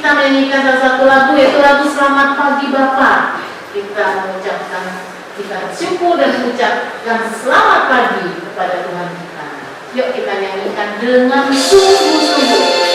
kita menyanyikan salah satu lagu, yaitu lagu Selamat Pagi Bapa. Kita mengucapkan, kita bersyukur dan mengucapkan selamat pagi kepada Tuhan kita. Yuk kita nyanyikan dengan sungguh-sungguh.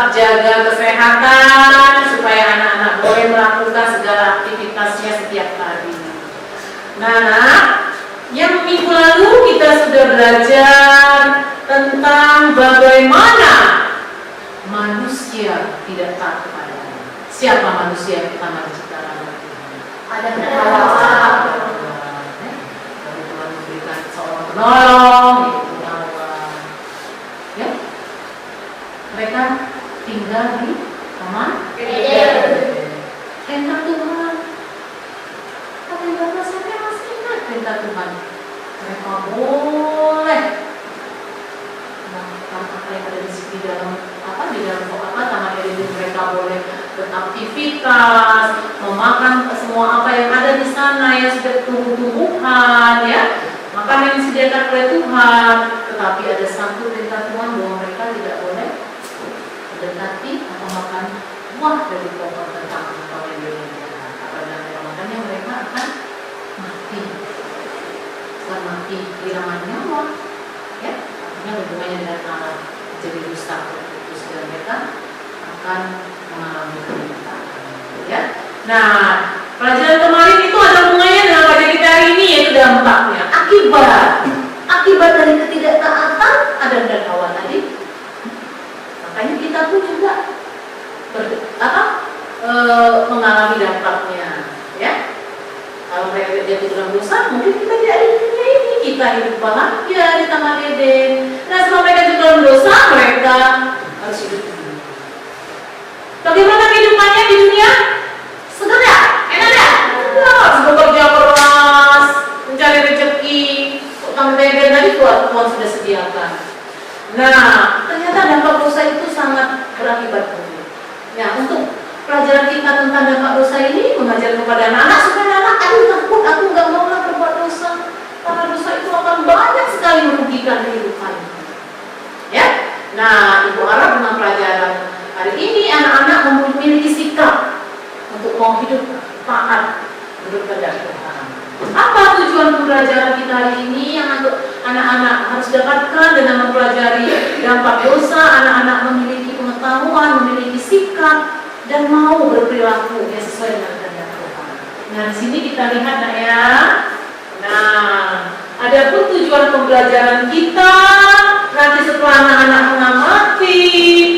Jaga kesehatan supaya anak-anak boleh melakukan segala aktivitasnya setiap hari. Nah, yang minggu lalu kita sudah belajar tentang bagaimana manusia tidak taat kepada Allah. Siapa manusia yang pertama diciptakan? Adam dan Hawa. Lalu Tuhan memberikan seorang penolong, yaitu Hawa. Ya, mereka tinggal di kamar perintah Tuhan. Tapi Bapak saya masih ingat perintah Tuhan. Mereka boleh melakukan apa yang ada di dalam taman Eden. Mereka boleh beraktivitas, memakan semua apa yang ada di sana yang sudah tumbuh-tumbuhan, ya, makanan yang disediakan oleh Tuhan. Tetapi ada satu perintah Tuhan bahwa mereka tidak boleh mendekati atau makan buah dari pohon tentang kalau yang apabila mereka makannya mereka akan mati. Bukan mati kehilangan nyawa, ya, artinya hubungannya dengan Allah jadi rusak, terus mereka akan mengalami penderitaan, ya. Nah, pelajaran kemarin itu ada hubungannya dengan pelajaran kita hari ini, yaitu dampaknya, akibat dari ketidaktaatan Adam dan Hawa tadi. Makanya kita pun juga mengalami dampaknya, ya. Kalau mereka terjadi dalam dosa, mungkin kita tidak ada di dunia ini. Kita hidup bahagia di Taman Eden. Nah, setelah mereka juga dalam dosa, mereka harus hidup di dunia. Bagaimana kehidupannya di dunia? Segar ya? Enak ya? Harus bekerja keras, mencari rezeki. Taman Eden tadi Tuhan sudah sediakan. Nah, ternyata dampak dosa itu sangat berakibat buruk. Nah, untuk pelajaran kita tentang dampak dosa ini mengajar kepada anak-anak supaya anak takut, aku nggak mau berbuat dosa, karena dosa itu akan banyak sekali merugikan kehidupan. Ya, nah, Ibu harap dengan pelajaran hari ini anak-anak memiliki sikap untuk mau hidup taat kepada Tuhan. Apa tujuan pembelajaran kita hari ini yang untuk anak-anak harus dapatkan dengan mempelajari dampak dosa? Anak-anak memiliki pengetahuan, memiliki sikap, dan mau berperilaku yang sesuai dengan kehendak Tuhan. Nah, di sini kita lihat, nak ya. Nah, ada pun tujuan pembelajaran kita nanti setelah anak-anak mengamati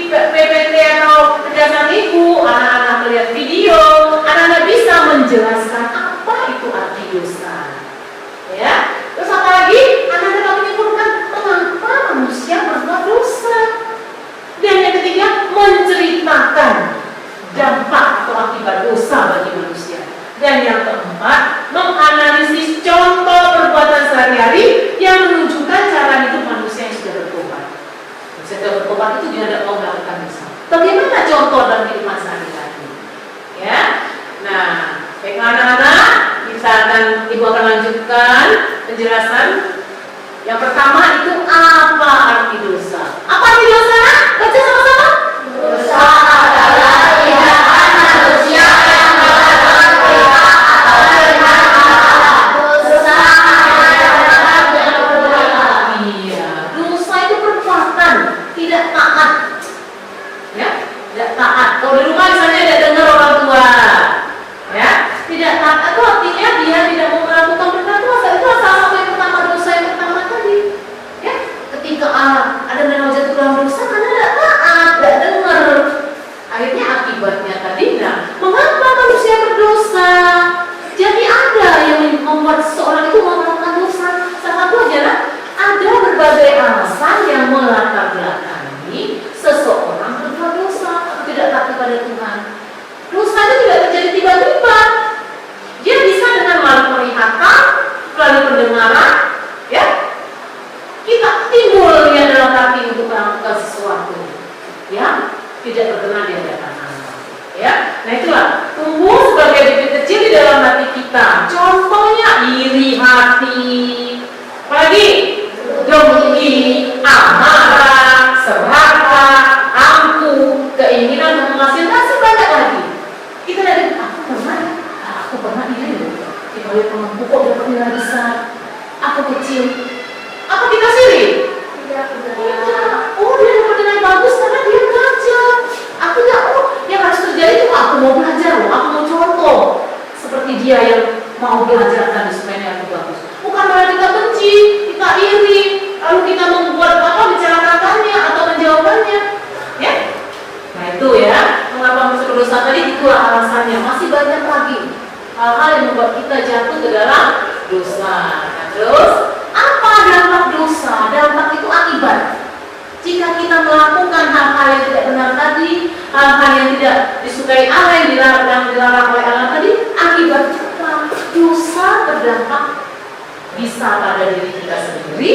PPT atau penjelasan ibu, anak-anak melihat video, anak-anak bisa menjelaskan apa itu arti dosa, ya. Terus apa lagi? Anak dapat menyimpulkan mengapa manusia berbuat dosa. Dan yang ketiga, menceritakan dampak atau akibat dosa bagi manusia. Dan yang keempat, menganalisis contoh perbuatan sehari-hari yang menunjukkan cara hidup manusia yang sudah bertobat. Manusia sudah bertobat itu dia tidak mau melakukan dosa. Bagaimana contoh dalam kehidupan sehari-hari? Ya. Nah, baiklah anak-anak, Ibu akan lanjutkan penjelasan. Yang pertama itu apa arti dosa? Apa arti dosa? Baca sama-sama. Dosa adalah tindakan manusia yang melakukan perintah atau firman Allah. Dosa adalah yang ada memang jatuh dalam dosa karena tidak taat, tidak dengar. Akhirnya akibatnya tadi, mengapa manusia berdosa? Jadi ada yang membuat seseorang itu melakukan dosa. Salah satu adalah ada berbagai alasan yang melatar belakangi seseorang berbuat dosa atau tidak taat kepada Tuhan. Dosa itu tidak terjadi tiba-tiba. Dia bisa dengan melalui penglihatan, melalui pendengaran, ya. Kita timbul yang dalam hati untuk melakukan sesuatu, ya, tidak berkenan di hadapan Allah, ya. Nah itulah tumbuh sebagai bibit kecil di dalam hati kita. Contohnya iri hati, apalagi dengki, amarah, serakah, angkuh, keinginan untuk menghasilkan masih banyak lagi. Kita dari aku pernah iri loh. Kita lihat temanku kok dapat nilai besar, aku kecil. Apa kita sirik? Tidak. Oh dia dapat nilai bagus karena dia belajar. Aku tidak. Oh yang harus terjadi itu aku mau belajar loh. Aku mau contoh seperti dia yang mau belajar tadi supaya aku bagus. Bukan malah kita benci, kita iri, lalu kita membuat mencelakakannya atau menjauhkannya, ya. Nah itu ya, mengapa masuk berdosa tadi itulah alasannya. Masih banyak lagi hal-hal yang membuat kita jatuh ke dalam dosa. Nah, terus apa dampak dosa? Dampak itu akibat. Jika kita melakukan hal-hal yang tidak benar tadi, hal-hal yang tidak disukai Allah, yang dilarang oleh Allah tadi, akibat dosa berdampak bisa pada diri kita sendiri,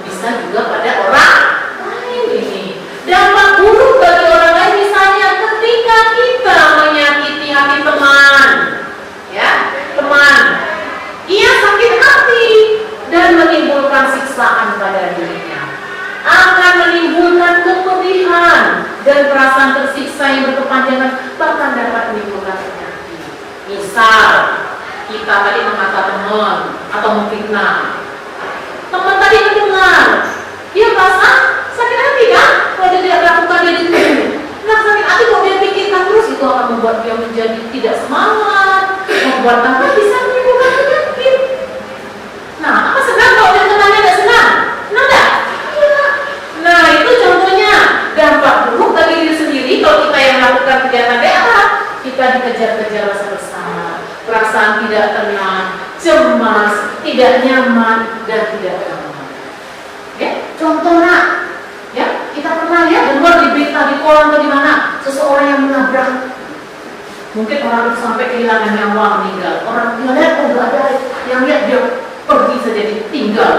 bisa juga pada orang lain ini. Dampak buruk bagi orang lain misalnya ketika kita menyakiti hati teman, ya, teman, ia sakit hati dan menimbulkan siksaan pada dirinya, akan menimbulkan kepedihan dan perasaan tersiksa yang berkepanjangan, bahkan dapat menimbulkan penyakit. Misal kita tadi mengata teman atau memfitnah, teman tadi mendengar, dia merasa sakit hati kan? Kalau dia tidak melakukan dia dituduh. Nah sakit hati kalau dia pikirkan terus itu akan membuat dia menjadi tidak semangat, membuat tanpa bisa menimbulkan penyakit. Nah apa senang kalau dia temannya tidak senang? Senang tidak? Iya. Nah itu contohnya dampak buruk bagi diri sendiri kalau kita yang melakukan kegiatan apa? Kita dikejar-kejar rasa bersalah, perasaan tidak tenang, cemas, tidak nyaman, dan tidak aman. Ya, contoh ya kita pernah ya dengar di berita di koran atau di mana seseorang yang menabrak, mungkin orang itu sampai kehilangan nyawa, meninggal. Orang lihat oh nggak ada, yang lihat dia pergi saja ditinggal.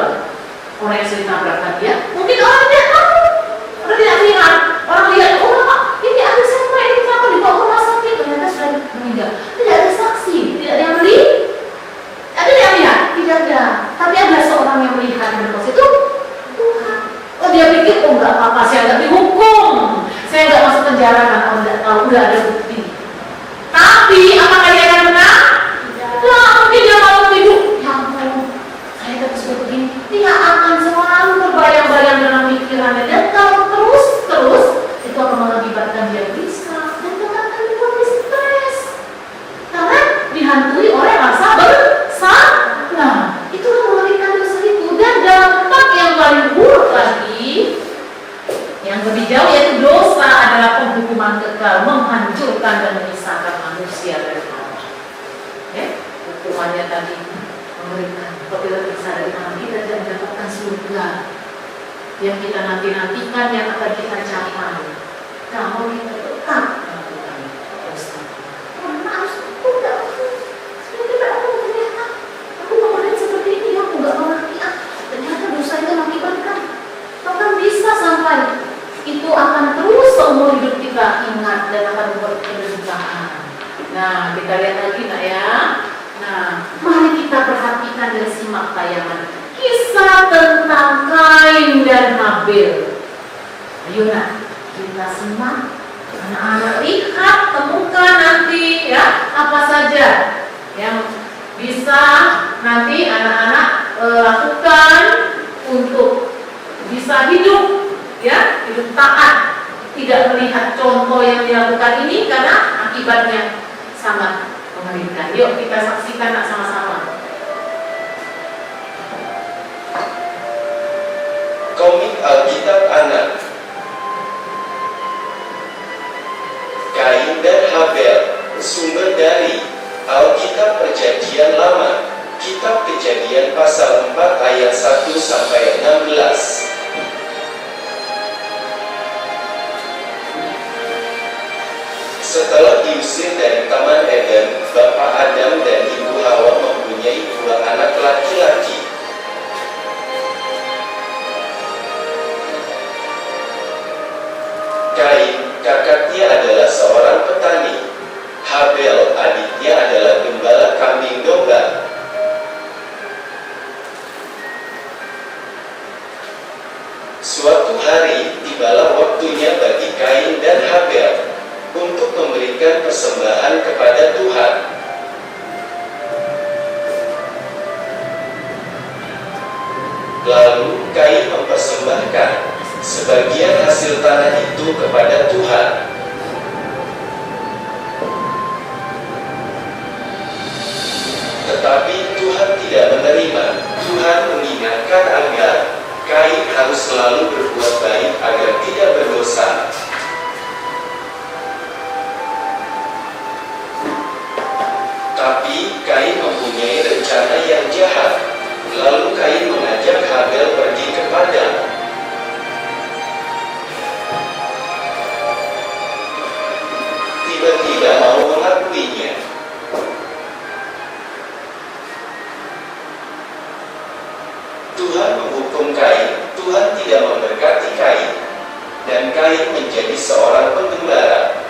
Orang yang sudah ditabrakkan dia, mungkin orang tidak tahu, orang tidak lihat, orang lihat oh pak ini ada siapa ini kenapa dibawa ke rumah sakit, ternyata sudah meninggal. Tidak ada saksi, tidak ada yang melihat. Ada yang lihat? Tidak ada. Tapi ada seorang yang melihat dan berkata itu Tuhan. Oh dia pikir oh nggak apa-apa, saya nggak dihukum, saya nggak masuk penjara karena oh nggak tahu, udah ada bukti. Tapi apakah dia akan menang? Tidak. Mungkin dia malah hidup. Ya ampun, saya kata sudah begini. Dia akan selalu berbayang-bayang dalam pikirannya dan kalau terus itu akan mengakibatkan dia bisa dan akan menjadi stres karena dihantui oleh rasa bersalah. Nah, itulah mengerikan dosa itu. Dan dampak yang paling buruk lagi, yang lebih jauh, yaitu dosa adalah penghukuman kekal, menghancurkan dan memisahkan manusia dari Allah. Ya, hukumannya tadi mengerikan. Apabila bisa dari Allah, kita tidak mendapatkan surga yang kita nanti-nantikan, yang akan kita capai. Kalau kita tetap melakukan dosa, karena harus aku ngomongin seperti ini, aku nggak mengerti ternyata dosa itu mengakibatkan. Bahkan bisa sampai itu akan terus seumur hidup kita ingat dan akan membuat penderitaan. Nah kita lihat lagi ya. Nah mari kita perhatikan dan simak tayangan kisah tentang Kain dan Habil. Ayo kita simak, anak-anak lihat, temukan nanti ya apa saja yang bisa nanti anak-anak lakukan untuk bisa hidup ya, hidup taat, tidak melihat contoh yang dilakukan ini karena akibatnya sangat mengerikan. Yuk kita saksikan sama-sama. Kau Alkitab Anak. Kain dan Habel. Sumber dari Alkitab Perjanjian Lama, Kitab Kejadian pasal 4 ayat 1 sampai 16. Setelah diusir dari Taman Eden, Bapak Adam dan Ibu Hawa mempunyai 2 anak laki-laki. Kain, kakaknya adalah seorang petani. Habel, adiknya adalah gembala kambing domba. Suatu hari, tibalah waktunya bagi Kain dan Habel untuk memberikan persembahan kepada Tuhan. Lalu, Kain mempersembahkan sebagian hasil tanah itu kepada Tuhan. Tetapi Tuhan tidak menerima. Tuhan mengingatkan agar Kain harus selalu berbuat baik agar tidak berdosa. Tapi Kain mempunyai rencana yang jahat. Lalu Kain mengajak Habel pergi ke padang. Tiba-tiba mau mengakuinya. Tuhan menghukum Kain. Tuhan tidak memberkati Kain. Dan Kain menjadi seorang penggembala.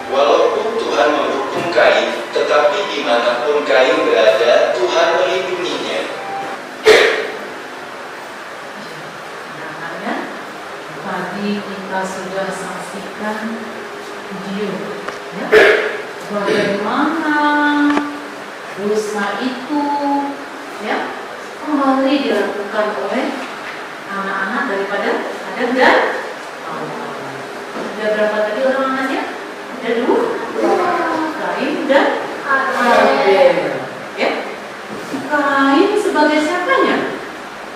Walaupun Tuhan menghukum Kain, tetapi dimanapun Kain berada, Tuhan melindunginya. Makanya tadi kita sudah saksikan video, ya, bagaimana dosa itu, ya, kembali dilakukan oleh anak-anak daripada Adam dan Hawa. Ada berapa tadi orang anaknya? Ada 2, Kain dan Habel. Ya, Kain sebagai siapanya?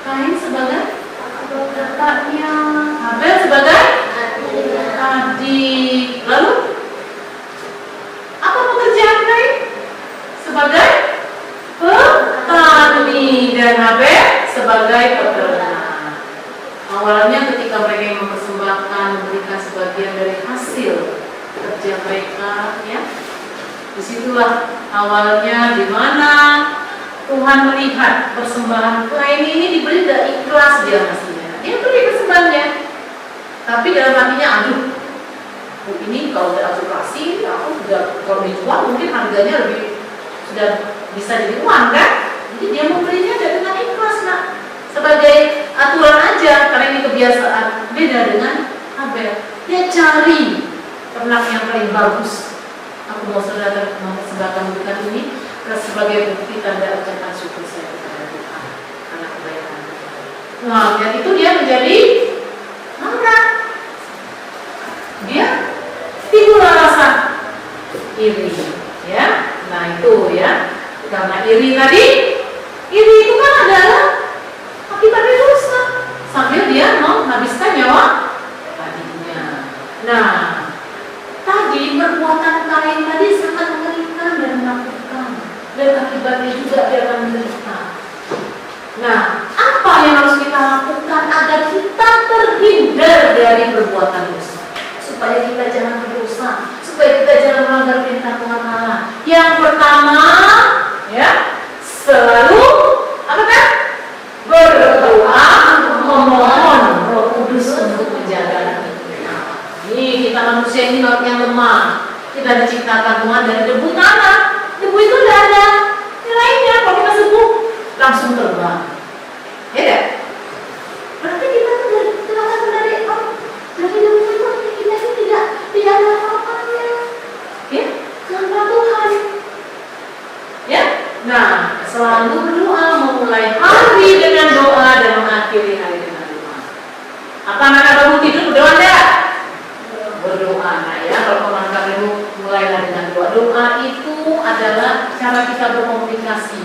Kain sebagai kakaknya, Habel sebagai adik. Lalu apa pekerjaan Kain? Sebagai petani dan Habel sebagai peternak. Awalnya ketika mereka mempersembahkan, memberikan sebagian dari hasil kerja mereka, ya, disitulah awalnya di mana Tuhan melihat persembahan Kain ini diberi tidak ikhlas dia mestinya. Dia beri persembahannya, tapi dalam hatinya, aduh, ini kalau udah aku kasih, aku sudah kalau dijual mungkin harganya lebih sudah bisa jadi uang kan? Jadi dia memberinya dengan ikhlas, nak, sebagai aturan aja karena ini kebiasaan. Beda dengan Habel, dia cari ternak yang paling bagus. Aku mau saudara mempersembahkan bukan ini sebagai bukti tanda ucapan syukur saya kepada Tuhan karena kebaikan Tuhan. Nah, dan itu dia menjadi marah. Dia timbul rasa iri, ya. Nah itu ya, karena iri tadi, iri itu kan adalah akibat dari dosa sambil dia menghabiskan nyawa adiknya. Nah, tadi perbuatan Kain tadi sangat mengerikan dan menakutkan, dan akibatnya juga dia akan menderita. Nah, apa yang harus kita lakukan agar kita terhindar dari perbuatan dosa? Supaya kita jangan berdosa, supaya kita jangan melanggar perintah Tuhan Allah. Yang pertama, ya, selalu apa kan? Berdoa, memohon Roh Kudus untuk menjaga kita. Ini kita manusia ini yang lemah. Kita diciptakan Tuhan dari debu tanah. Debu itu tidak ada nilainya. Kalau kita sembuh langsung terbang. Ya kan? Berarti kita tuh dari debu itu kita tidak ada apa-apanya. Ya, tanpa Tuhan. Ya. Nah, selalu berdoa, memulai hari dengan doa dan mengakhiri hari dengan doa. Apa anak bangun tidur berdoa enggak? Berdoa, nah ya. Kalau kemarin kami mulailah dengan doa. Doa itu adalah cara kita berkomunikasi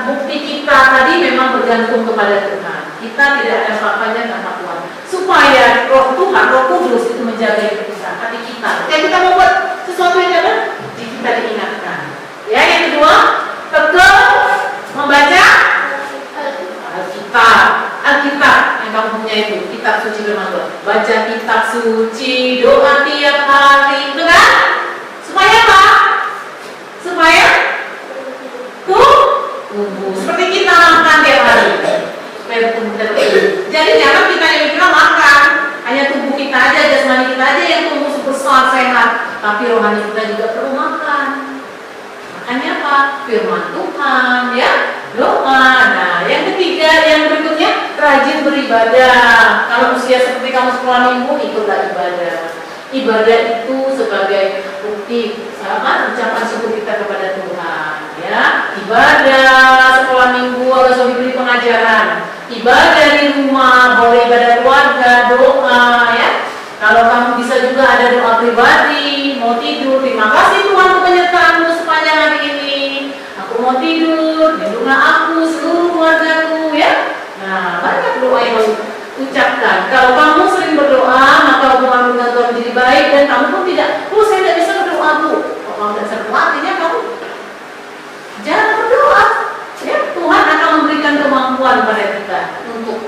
bukti kita tadi memang bergantung kepada Tuhan. Kita tidak ada apa-apanya tanpa Tuhan. Supaya Roh Tuhan, Roh Kudus itu menjaga hidup kita, hati kita. Ketika kita mau buat sesuatu yang jalan, kita diingatkan. Ya, yang kedua, tekun membaca Alkitab yang kamu punya itu, kitab suci firman Tuhan. Baca kitab suci, doa tiap hari, betul kan? Supaya apa? Supaya tumbuh. Seperti kita makan tiap hari, supaya tumbuh terus. Jadi jangan kita yang mikirnya makan, hanya tubuh kita aja, jasmani kita aja yang tumbuh besar sehat, tapi rohani kita juga perlu makan. Makannya apa? Firman Tuhan, ya, doa. Nah, yang ketiga, yang berikutnya, rajin beribadah. Kalau usia seperti kamu sekolah minggu, ikutlah ibadah. Ibadah itu sebagai bukti ucapan syukur kita kepada Tuhan, ya. Ibadah sekolah minggu harus diberi pengajaran. Ibadah di rumah, boleh ibadah keluarga, doa, ya. Kalau kamu bisa juga ada doa pribadi, mau tidur, terima kasih Tuhan untuk penyertaanmu sepanjang hari ini. Aku mau tidur, lindungilah aku, seluruh keluargaku, ya. Nah, banyak doa yang harus ucapkan. Kalau kamu sering berdoa, maka hubungan dengan Tuhan menjadi baik dan kamu pun tidak, saya tidak bisa berdoa Bu. Kalau kamu tidak bisa berdoa, artinya kamu jangan berdoa. Ya, Tuhan akan memberikan kemampuan pada kita untuk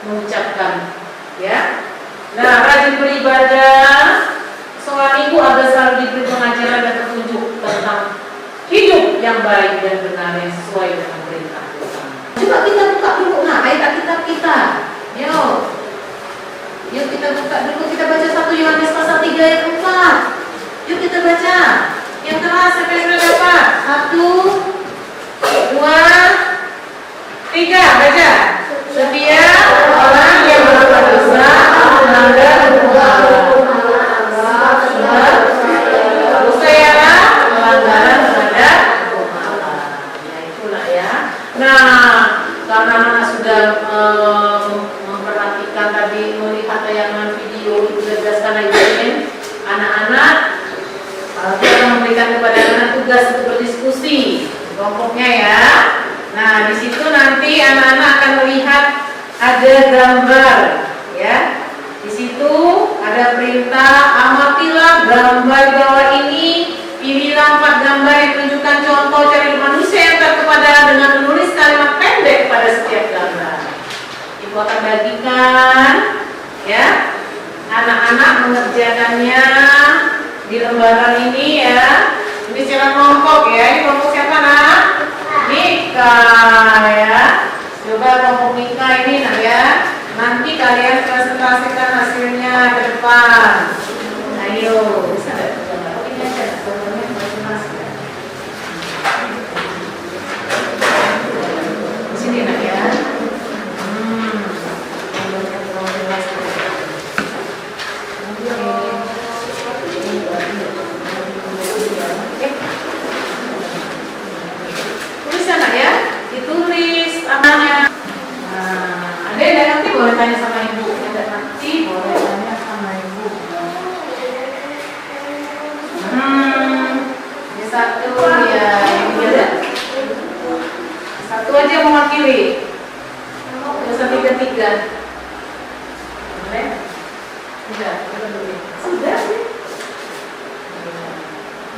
mengucapkan, ya. Nah, rajin beribadah, sholat minggu agar selalu diberi pengajaran dan petunjuk tentang hidup yang baik dan benar yang sesuai dengan perintah Tuhan. Coba kita buka dulu, nah, ayat kitab kita. Yuk kita buka dulu, kita baca 1 Yohanes pasal 3 ayat 4. Yuk kita baca. Yang keras, siapa yang sudah dapat? 1, 2, 3, baca. Setiap orang yang berbuat dosa melanggar Tuhan. Dosa ialah pelanggaran terhadap Tuhan. Ya itulah ya. Nah, karena anak sudah memperhatikan tadi, melihat tayangan video itu jelaskan lagi, anak-anak kita memberikan kepada anak tugas untuk berdiskusi kelompoknya ya. Nah, di situ nanti anak-anak akan melihat ada gambar, ya. Di situ ada perintah, amatilah gambar bawah ini, pilihlah 4 gambar yang menunjukkan contoh cara hidup manusia yang taat kepada dengan menulis kalimat pendek pada setiap gambar. Ibu akan bagikan, ya. Anak-anak mengerjakannya di lembaran ini ya. Ini secara kelompok ya. Ini kelompok siapa nak? Nika ya. Coba kelompok Nika ini nak ya. Nanti kalian presentasikan hasilnya ke depan. Ayo, bisa nggak? Oh, ini aja. Contohnya presentasi. Di sini nak ya. Ditulis namanya. Nah, ada yang nanti boleh tanya sama ibu. Ada nanti boleh tanya sama ibu. Ini satu ya, ini ada. Satu aja mewakili. Bisa 3-3. Boleh? Sudah, sudah sih.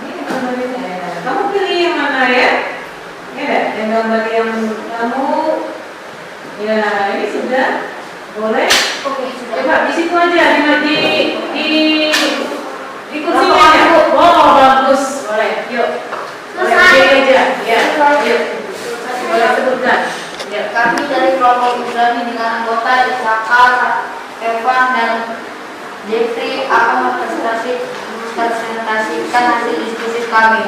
Ini gambarnya. Kamu pilih yang mana ya? Ya, yang gambar yang kamu ya ini sudah boleh. Oke, coba di situ aja di kursinya ya. Oh bagus, boleh. Yuk, boleh aja. Ya, yuk. Boleh sebutkan. Ya, Kami dari kelompok Ibrani dengan anggota Isakar, Evan dan Jeffrey akan mempresentasikan hasil diskusi kami.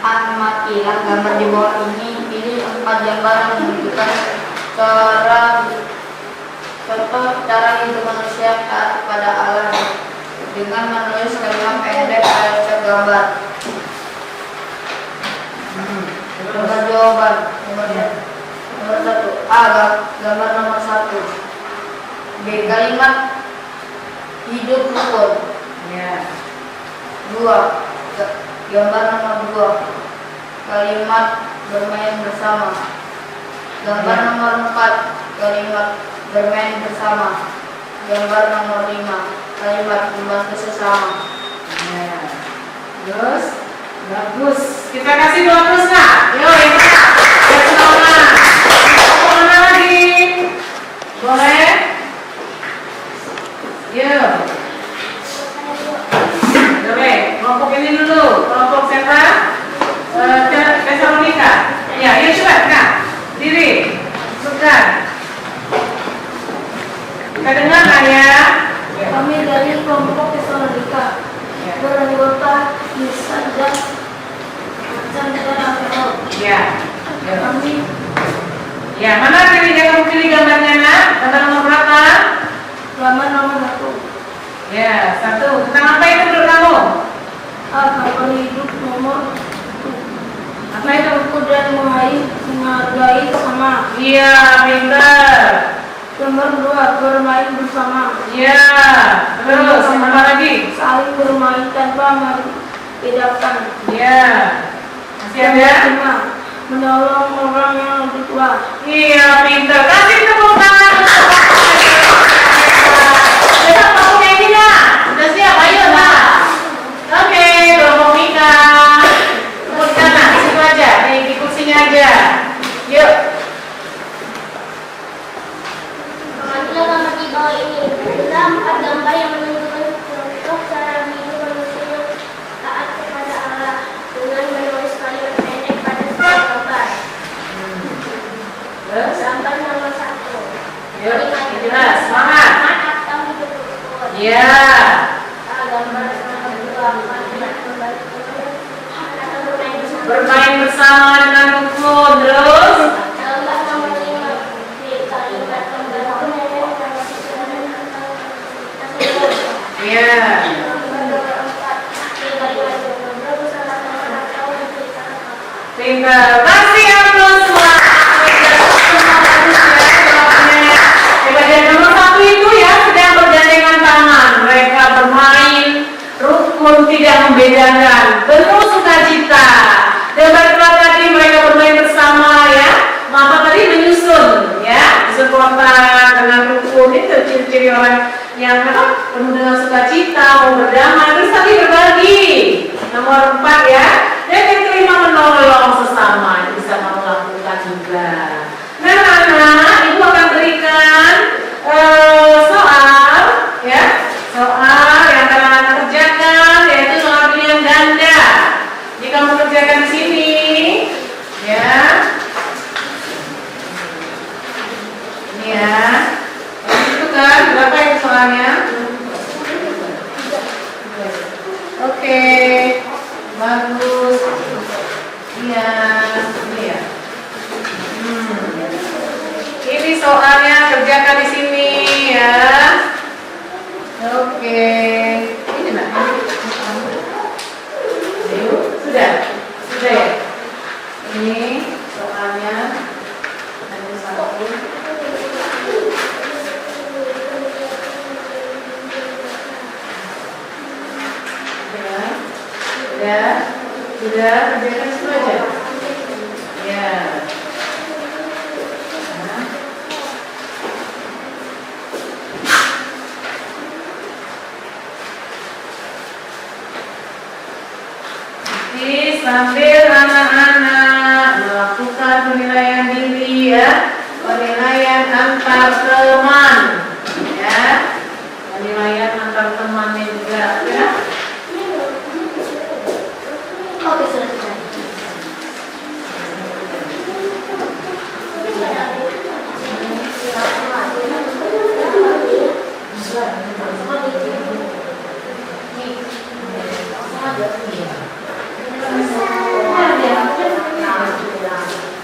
Amatilah gambar di bawah ini. Pilih 4 gambar yang menunjukkan contoh cara hidup manusia taat kepada Allah dengan menulis kalimat pendek pada setiap gambar. Gambar jawaban nomor 1. A. Gambar nomor 1. B. Kalimat hidup rukun. ya. 2. Gambar nomor 2, kalimat bermain bersama. Gambar nomor 4, kalimat bermain bersama. Gambar nomor 5, kalimat membantu sesama. Ya. Terus, bagus. Kita kasih bonus nggak? Yo, ini ya. Buat semangat. Mana lagi? Boleh? Yo. Oke, kelompok ini dulu. Kelompok siapa? Tesalonika. Ya, yuk coba, Kak. Diri. Bukan. Kita dengar nggak ya? Kami dari kelompok Tesalonika beranggota Yesus dan Alkitab. Ya. Kami Ya, mana pilih yang kamu pilih gambarnya, Nak? Gambar nomor berapa? gambar nomor 1. Ya, 1. Tentang apa itu menurut kamu? Gambar hidup nomor 1. Apa itu? Aku dan menghargai sama. Iya, pintar. Gambar 2, bermain bersama. Iya. Terus, apa lagi? Saling bermain tanpa membedakan. Iya. Masih ada? Gambar 5, menolong orang yang lebih tua. Iya, pintar. Kasih tepuk tangan. Besok kamu kayak gini, Nak? Sudah siap? Ayo, Nak. Oke, kelompok Mika. Tepuk tangan, di situ aja. Di kursinya aja. Yuk. Amatilah gambar di bawah ini. Adalah 4 gambar yang menunjukkan contoh cara hidup manusia yang taat kepada Allah dengan menulis kalimat pendek pada setiap gambar. Terus? Gambar nomor 1. Yuk, jelas. Semangat. Atau hidup rukun. Iya. Gambar nomor 2. Kalimat membantu atau bermain bersama. Bermain bersama dengan rukun. Terus? Gambar nomor 5. Kalimat membantu atau Iya. Pintar. Kasih aplaus semua. Bagian nomor 1 itu ya sedang bergandengan tangan. Mereka bermain rukun, tidak membedakan, penuh sukacita. Gambar kedua tadi mereka bermain bersama ya. Mama tadi menyusun ya, susun kotak dengan rukun. Itu ciri-ciri orang yang apa? Penuh dengan sukacita, mau berdamai, terus tadi berbagi. Nomor 4 ya. Dan yang kelima menolong sesama, itu bisa kamu lakukan juga. Nah, anak-anak, ibu akan berikan soal ya, soal yang akan anak kerjakan, yaitu soal pilihan ganda. Jika kamu kerjakan di sini, ya, ini ya, itu kan berapa itu soalnya? Oke, bagus. Iya, ini ya. Ini soalnya kerjakan di sini ya. Oke. Ini Nak. Ayo, sudah. Sudah ya. Ini soalnya ada 1. Sudah kerjakan itu aja. Ya. Jadi sambil anak-anak melakukan penilaian diri ya, penilaian antar teman ya, penilaian antar temannya juga ya. Oke, selesai.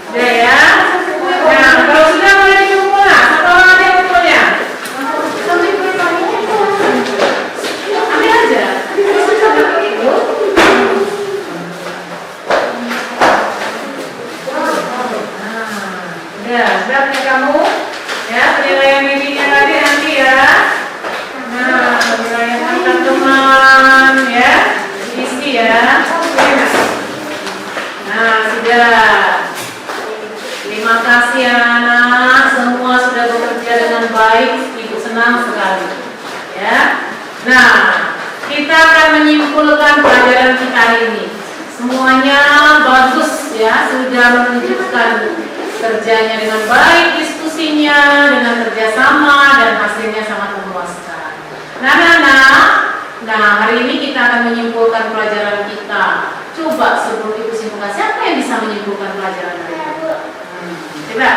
Udah ya. Nah, kalau sudah boleh dikumpul lah. Satu orang ada yang kumpulnya. Ambil aja. Sudah punya kamu ya, penilaian dirinya tadi nanti ya. Nah, penilaian antar teman ya, isi ya. Nah, sudah. Terima kasih anak-anak, semua sudah bekerja dengan baik, Ibu senang sekali. Ya. Nah, kita akan menyimpulkan pelajaran kita ini. Semuanya bagus ya, sudah menunjukkan kerjanya dengan baik, diskusinya dengan kerjasama dan hasilnya sangat memuaskan. Nah, anak-anak, nah hari ini kita akan menyimpulkan pelajaran kita. Coba sebelum Ibu simpulkan, siapa yang bisa menyimpulkan pelajaran hari ini? Coba.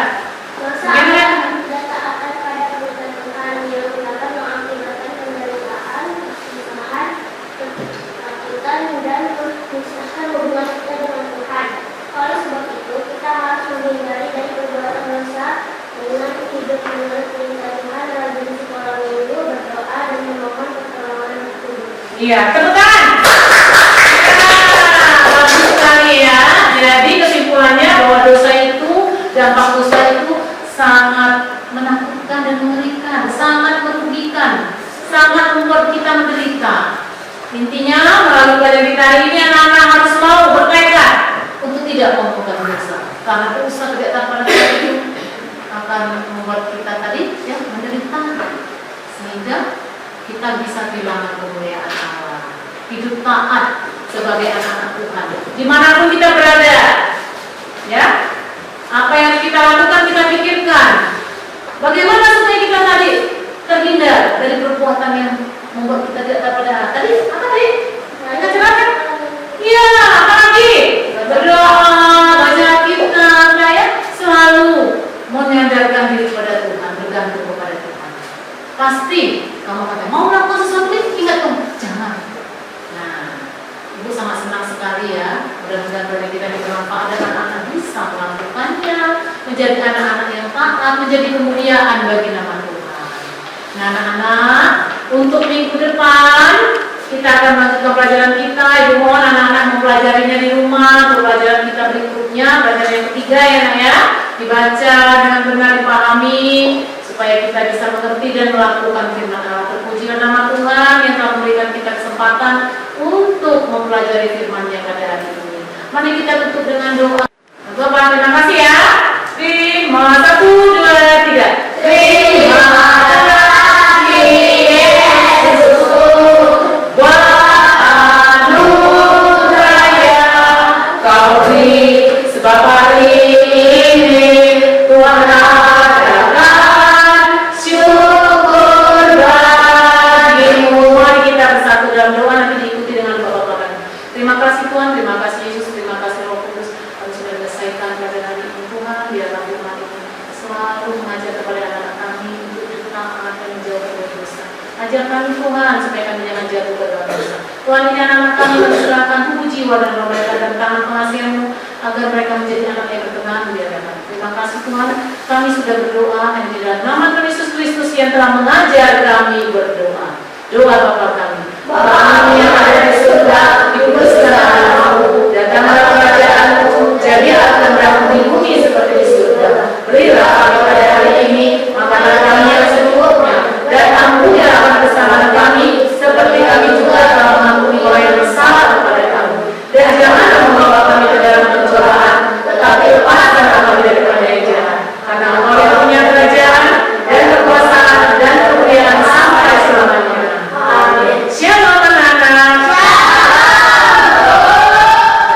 Dosa Gimana? dan taat pada perintah Tuhan yang akan mengakibatkan penderitaan, kesalahan, ketakutan, dan memisahkan hubungan kita dengan Tuhan. Oleh sebab itu, kita harus menghindari dari perbuatan dosa dengan hidup menurut perintah Tuhan, rajin sekolah minggu, berdoa, dan memohon pertolongan Tuhan. Iya, tepuk tangan. Bagus sekali ya. Jadi kesimpulannya bahwa dosa itu, dampak dosa itu sangat menakutkan dan mengerikan, sangat merugikan, sangat membuat kita menderita. Intinya melalui pelajaran kita hari ini anak-anak harus mau bertekad untuk tidak melakukan dosa. Karena dosa tidak tanpa itu akan membuat kita tadi ya menderita, sehingga kita bisa kehilangan kemuliaan Allah. Hidup taat sebagai anak-anak Tuhan, dimanapun kita berada, ya. Apa yang kita lakukan kita pikirkan. Bagaimana supaya kita tadi terhindar dari perbuatan yang membuat kita tidak dapat tadi apa tadi? Kita cerahkan. Iya, apa lagi? Berdoa, baca kitab, ya. Selalu menyandarkan diri kepada Tuhan, bergantung kepada Tuhan. Pasti kamu kata mau melakukan sesuatu ingat kamu jangan. Nah, Ibu sangat senang sekali ya. Mudah-mudahan proyek kita bermanfaat dan anak-anak bisa melakukannya, menjadi anak-anak yang taat, menjadi kemuliaan bagi nama Tuhan. Nah, anak-anak, untuk minggu depan kita akan melanjutkan pelajaran kita. Ibu mohon anak-anak mempelajarinya di rumah. Untuk pelajaran kita berikutnya, pelajaran yang ketiga ya nak ya, dibaca dengan benar, dipahami supaya kita bisa mengerti dan melakukan firman Allah. Terpujilah nama Tuhan yang telah memberikan kita kesempatan untuk mempelajari firman-Nya pada hari ini. Mari kita tutup dengan doa. Bapak, terima kasih ya. Terima 1, 2, 3. Terima kasih Yesus buat anugerah Kau beri, sebab hari ini Tuhan adakan syukur bagimu. Mari kita bersatu dalam doa, nanti diikuti dengan doa-doa. Terima kasih Tuhan, terima kasih Yesus, terima kasih Roh Kudus. Kami sudah selesaikan pada hari ini Tuhan. Biarlah firman ini selalu mengajar kepada anak-anak kami untuk taat dan menjauh dari dosa. Ajar kami Tuhan supaya kami jangan jatuh ke dalam dosa. Tuhan, ini anak-anak kami mencerahkan tubuh, jiwa dan roh mereka dan tangan pengasihan-Mu agar mereka menjadi anak yang berkenan di hadapan. Terima kasih Tuhan. Kami sudah berdoa hanya di dalam nama Tuhan Yesus Kristus yang telah mengajar kami berdoa. Doa Bapa kami. Bapa kami yang ada di surga, dikuduskanlah namamu, datanglah